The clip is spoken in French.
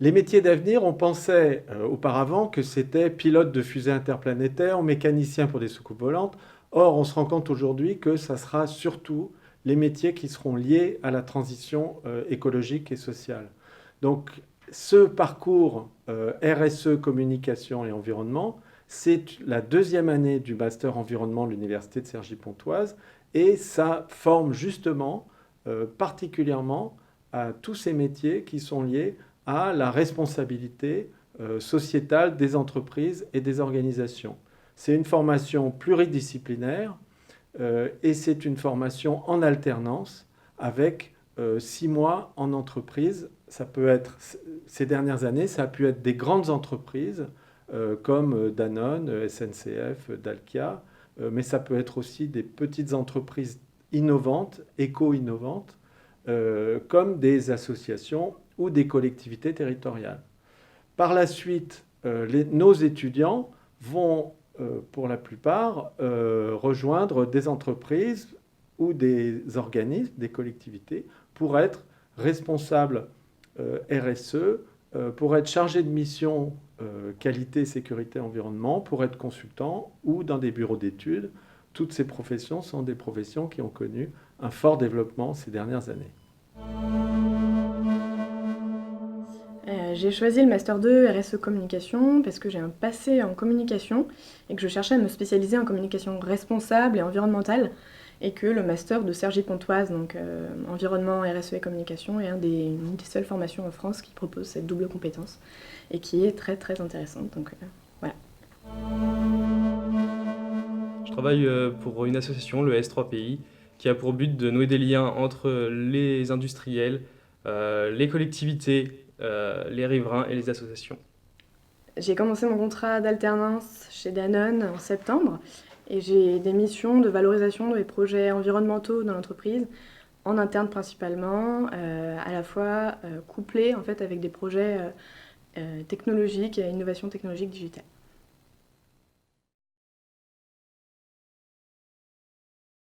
Les métiers d'avenir, on pensait auparavant que c'était pilote de fusée interplanétaire, mécanicien pour des soucoupes volantes. Or, on se rend compte aujourd'hui que ça sera surtout les métiers qui seront liés à la transition écologique et sociale. Donc, ce parcours RSE, communication et environnement, c'est la deuxième année du master environnement de l'Université de Cergy-Pontoise et ça forme justement particulièrement à tous ces métiers qui sont liés à la responsabilité sociétale des entreprises et des organisations. C'est une formation pluridisciplinaire et c'est une formation en alternance avec 6 mois en entreprise. Ça peut être, ces dernières années, ça a pu être des grandes entreprises comme Danone, SNCF, Dalkia, mais ça peut être aussi des petites entreprises innovantes, éco-innovantes, comme des associations ou des collectivités territoriales. Par la suite, nos étudiants vont, pour la plupart, rejoindre des entreprises ou des organismes, des collectivités, pour être responsables RSE, pour être chargés de mission qualité, sécurité, environnement, pour être consultants ou dans des bureaux d'études. Toutes ces professions sont des professions qui ont connu un fort développement ces dernières années. J'ai choisi le Master 2 RSE Communication parce que j'ai un passé en communication et que je cherchais à me spécialiser en communication responsable et environnementale et que le Master de Cergy-Pontoise, donc environnement, RSE et communication, est une des seules formations en France qui propose cette double compétence et qui est très très intéressante. Donc voilà. Je travaille pour une association, le S3PI, qui a pour but de nouer des liens entre les industriels, les collectivités, les riverains et les associations. J'ai commencé mon contrat d'alternance chez Danone en septembre et j'ai des missions de valorisation des projets environnementaux dans l'entreprise, en interne principalement, à la fois couplés en fait avec des projets technologiques et innovation technologique digitale.